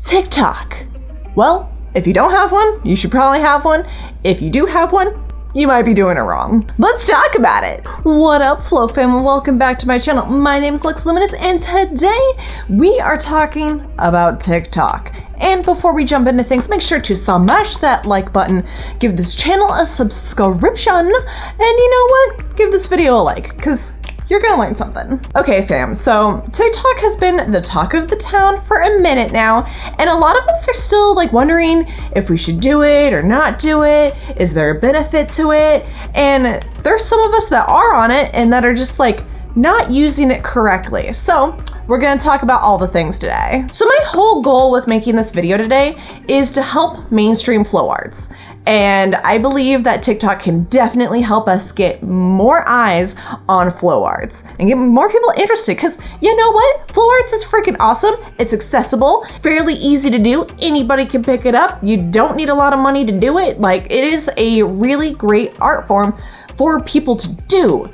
TikTok. Well, if you don't have one, you should probably have one. If you do have one, you might be doing it wrong. Let's talk about it. What up, Flow fam? Welcome back to my channel. My name is Luminous, and today we are talking about TikTok. And before we jump into things, make sure to smash that like button, give this channel a subscription, and you know what? Give this video a like, because you're gonna learn something. Okay, fam, so TikTok has been the talk of the town for a minute now, and a lot of us are still like wondering if we should do it or not do it. Is there a benefit to it? And there's some of us that are on it and that are just like not using it correctly. So we're gonna talk about all the things today. So my whole goal with making this video today is to help mainstream Flowarts. And I believe that TikTok can definitely help us get more eyes on Flowarts and get more people interested, because you know what? Flowarts is freaking awesome. It's accessible, fairly easy to do. Anybody can pick it up. You don't need a lot of money to do it. Like, it is a really great art form for people to do.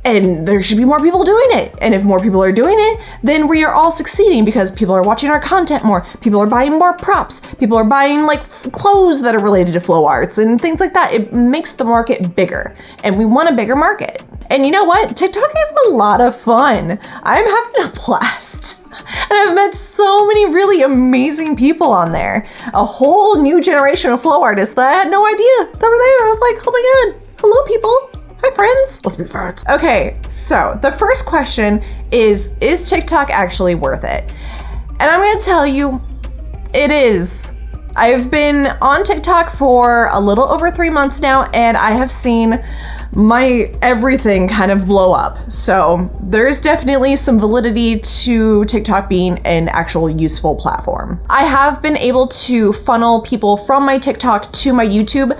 And there should be more people doing it. And if more people are doing it, then we are all succeeding because people are watching our content more. People are buying more props. People are buying like clothes that are related to Flowarts and things like that. It makes the market bigger, and we want a bigger market. And you know what? TikTok is a lot of fun. I'm having a blast. And I've met so many really amazing people on there. A whole new generation of flow artists that I had no idea that were there. I was like, oh my God, hello people. Hi friends, let's be friends. Okay, so the first question is TikTok actually worth it? And I'm gonna tell you, it is. I've been on TikTok for a little over 3 months now, and I have seen my everything kind of blow up. So there's definitely some validity to TikTok being an actual useful platform. I have been able to funnel people from my TikTok to my YouTube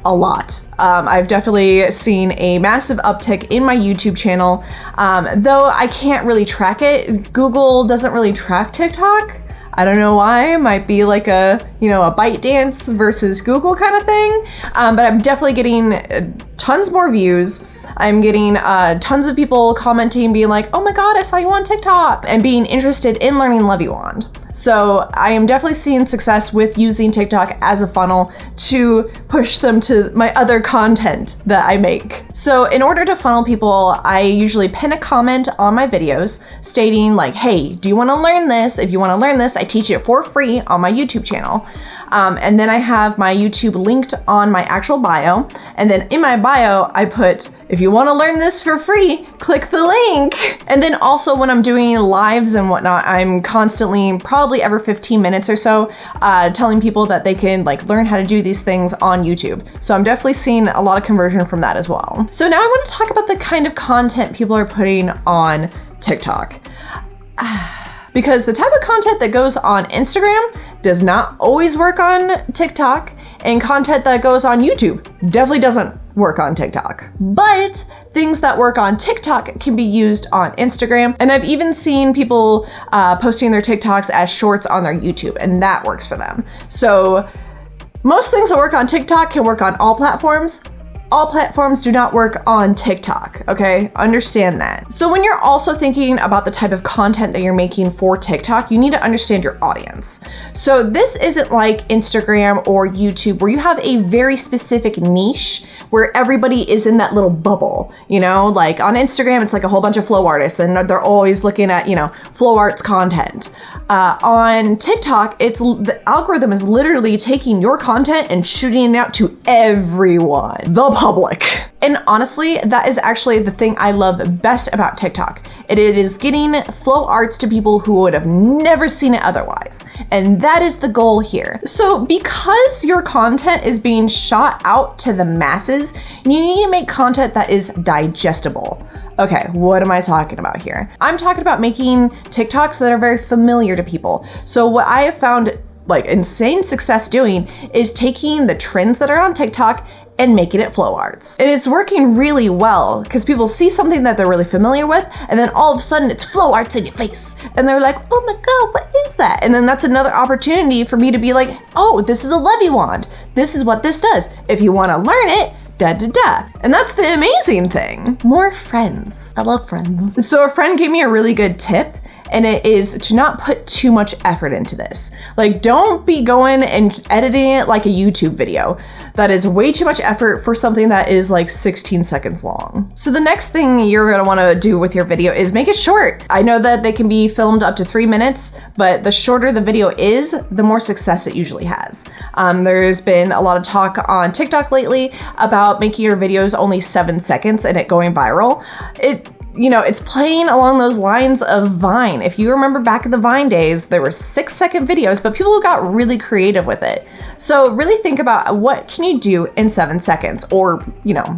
a lot. I've definitely seen a massive uptick in my YouTube channel, though I can't really track it. Google doesn't really track TikTok. I don't know why. It might be like a ByteDance versus Google kind of thing. But I'm definitely getting tons more views. I'm getting tons of people commenting, being like, oh my God, I saw you on TikTok, and being interested in learning Luxwand. So I am definitely seeing success with using TikTok as a funnel to push them to my other content that I make. So in order to funnel people, I usually pin a comment on my videos stating like, hey, do you want to learn this? If you want to learn this, I teach it for free on my YouTube channel. And then I have my YouTube linked on my actual bio. And then in my bio, I put, if you want to learn this for free, click the link. And then also when I'm doing lives and whatnot, I'm constantly, probably every 15 minutes or so, telling people that they can like learn how to do these things on YouTube. So I'm definitely seeing a lot of conversion from that as well. So now I want to talk about the kind of content people are putting on TikTok. Because the type of content that goes on Instagram does not always work on TikTok, and content that goes on YouTube definitely doesn't work on TikTok. But things that work on TikTok can be used on Instagram, and I've even seen people posting their TikToks as shorts on their YouTube, and that works for them. So most things that work on TikTok can work on all platforms. All platforms do not work on TikTok, okay? Understand that. So when you're also thinking about the type of content that you're making for TikTok, you need to understand your audience. So this isn't like Instagram or YouTube where you have a very specific niche where everybody is in that little bubble, you know? Like on Instagram, it's like a whole bunch of flow artists and they're always looking at, flow arts content. On TikTok, the algorithm is literally taking your content and shooting it out to everyone, the public. And honestly, that is actually the thing I love best about TikTok. It is getting flow arts to people who would have never seen it otherwise. And that is the goal here. So because your content is being shot out to the masses, you need to make content that is digestible. Okay, what am I talking about here? I'm talking about making TikToks that are very familiar to people. So what I have found like insane success doing is taking the trends that are on TikTok and making it flow arts. And it's working really well because people see something that they're really familiar with, and then all of a sudden it's flow arts in your face. And they're like, oh my God, what is that? And then that's another opportunity for me to be like, oh, this is a Luxwand. This is what this does. If you wanna learn it, da da da. And that's the amazing thing. More friends. I love friends. So a friend gave me a really good tip, and it is to not put too much effort into this. Like, don't be going and editing it like a YouTube video. That is way too much effort for something that is like 16 seconds long. So the next thing you're gonna wanna do with your video is make it short. I know that they can be filmed up to 3 minutes, but the shorter the video is, the more success it usually has. There's been a lot of talk on TikTok lately about making your videos only 7 seconds and it going viral. It's playing along those lines of Vine. If you remember back in the Vine days, there were 6-second videos, but people got really creative with it. So really think about what can you do in 7 seconds, or,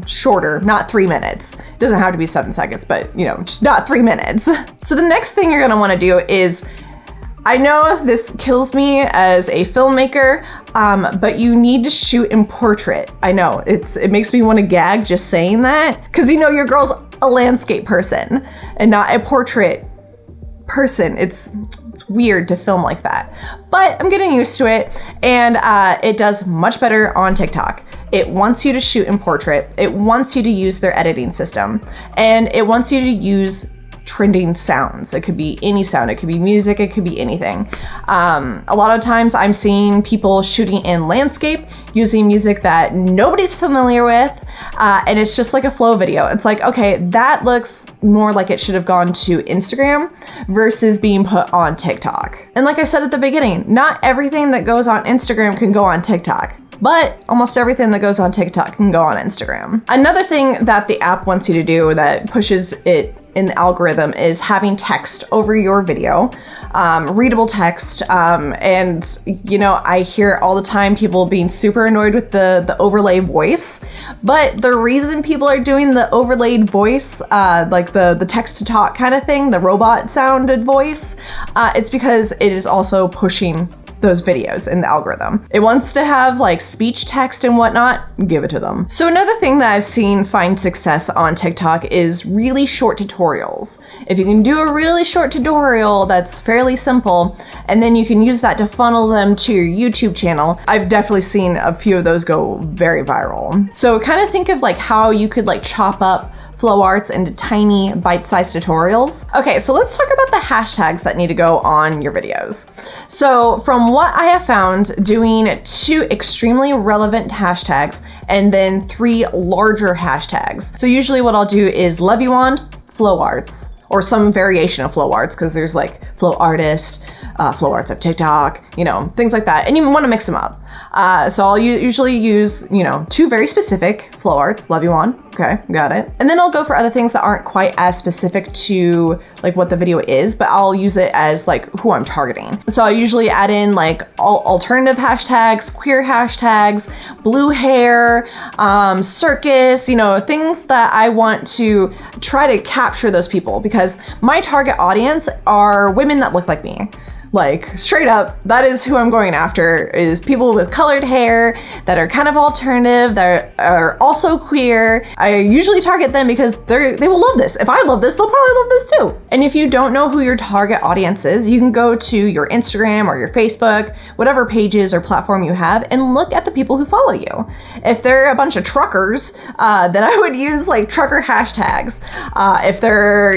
shorter, not 3 minutes. It doesn't have to be 7 seconds, but, just not 3 minutes. So the next thing you're gonna wanna do is, I know this kills me as a filmmaker, but you need to shoot in portrait. I know, it makes me wanna gag just saying that, because your girl's a landscape person and not a portrait person. It's weird to film like that, but I'm getting used to it, and it does much better on TikTok. It wants you to shoot in portrait. It wants you to use their editing system, and it wants you to use trending sounds. It could be any sound, it could be music, it could be anything. A lot of times I'm seeing people shooting in landscape using music that nobody's familiar with, and it's just like a flow video. It's like, okay, that looks more like it should have gone to Instagram versus being put on TikTok. And like I said at the beginning, not everything that goes on Instagram can go on TikTok, but almost everything that goes on TikTok can go on Instagram. Another thing that the app wants you to do that pushes it in the algorithm is having text over your video, readable text. And I hear all the time people being super annoyed with the overlay voice, but the reason people are doing the overlaid voice, like the text to talk kind of thing, the robot sounded voice, it's because it is also pushing those videos in the algorithm. It wants to have like speech text and whatnot, give it to them. So another thing that I've seen find success on TikTok is really short tutorials. If you can do a really short tutorial that's fairly simple, and then you can use that to funnel them to your YouTube channel, I've definitely seen a few of those go very viral. So kind of think of like how you could like chop up Flowarts into tiny bite-sized tutorials. Okay, so let's talk about the hashtags that need to go on your videos. So from what I have found, doing 2 extremely relevant hashtags and then 3 larger hashtags. So usually what I'll do is Luxwand, Flowarts, or some variation of Flowarts, because there's like Flow Artist, Flowarts of TikTok, things like that. And you want to mix them up. So I'll usually use, 2 very specific Flowarts, Luxwand, okay, got it. And then I'll go for other things that aren't quite as specific to like what the video is, but I'll use it as like who I'm targeting. So I usually add in like alternative hashtags, queer hashtags, blue hair, circus, things that I want to try to capture those people, because my target audience are women that look like me. Like straight up, that is who I'm going after, is people with colored hair that are kind of alternative, that are also queer. I usually target them because they will love this. If I love this, they'll probably love this too. And if you don't know who your target audience is, you can go to your Instagram or your Facebook, whatever pages or platform you have, and look at the people who follow you. If they're a bunch of truckers, then I would use like trucker hashtags. If they're,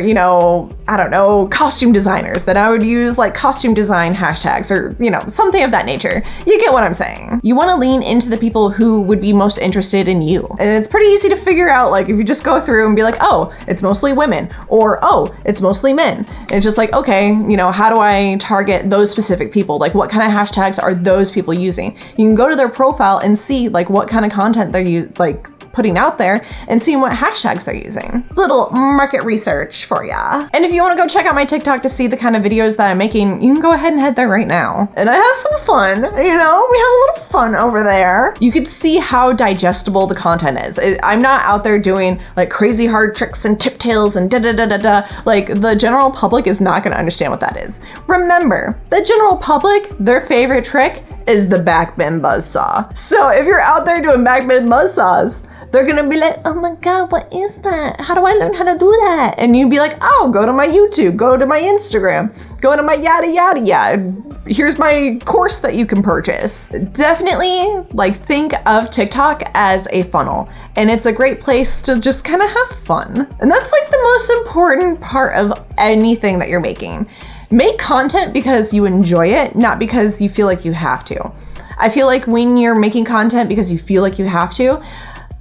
I don't know, costume designers, then I would use like costume design hashtags, or something of that nature. You get what I'm saying. You want to lean into the people who would be most interested in you, and it's pretty easy to figure out, like if you just go through and be like, oh, it's mostly women, or oh, it's mostly men. And it's just like, okay, how do I target those specific people? Like what kind of hashtags are those people using? You can go to their profile and see like what kind of content they're putting out there and seeing what hashtags they're using. Little market research for ya. And if you want to go check out my TikTok to see the kind of videos that I'm making, you can go ahead and head there right now. And I have some fun, we have a little fun over there. You can see how digestible the content is. I'm not out there doing like crazy hard tricks and tip tails and da-da-da-da-da. Like the general public is not gonna understand what that is. Remember, the general public, their favorite trick is the backbend buzzsaw. So if you're out there doing backbend buzzsaws, they're gonna be like, oh my God, what is that? How do I learn how to do that? And you'd be like, oh, go to my YouTube, go to my Instagram, go to my yada yada yada. Here's my course that you can purchase. Definitely think of TikTok as a funnel, and it's a great place to just kind of have fun. And that's like the most important part of anything that you're making. Make content because you enjoy it, not because you feel like you have to. I feel like when you're making content because you feel like you have to,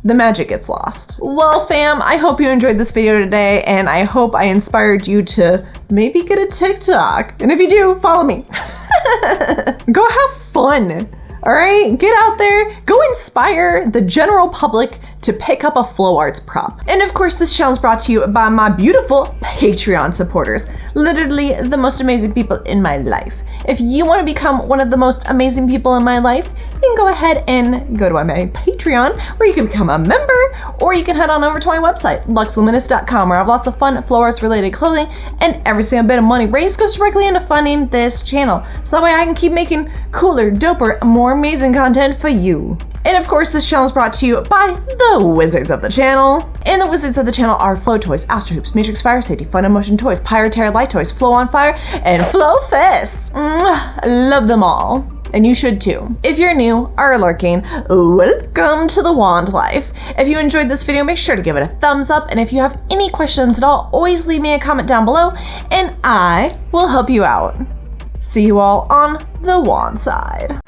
the magic gets lost. Well, fam, I hope you enjoyed this video today, and I hope I inspired you to maybe get a TikTok. And if you do, follow me. Go have fun. All right, get out there, go inspire the general public to pick up a Flowarts prop. And of course, this channel is brought to you by my beautiful Patreon supporters, literally the most amazing people in my life. If you want to become one of the most amazing people in my life, you can go ahead and go to my Patreon, where you can become a member, or you can head on over to my website, luxwand.com, where I have lots of fun Flowarts related clothing, and every single bit of money raised goes directly into funding this channel. So that way I can keep making cooler, doper, more amazing content for you. And of course, this channel is brought to you by the Wizards of the channel. And the Wizards of the channel are Flow Toys, Astro Hoops, Matrix Fire Safety, Fun and Motion Toys, Pyroterra Light Toys, Flow on Fire, and Flow Fist. Love them all. And you should too. If you're new or lurking, welcome to the wand life. If you enjoyed this video, make sure to give it a thumbs up. And if you have any questions at all, always leave me a comment down below and I will help you out. See you all on the wand side.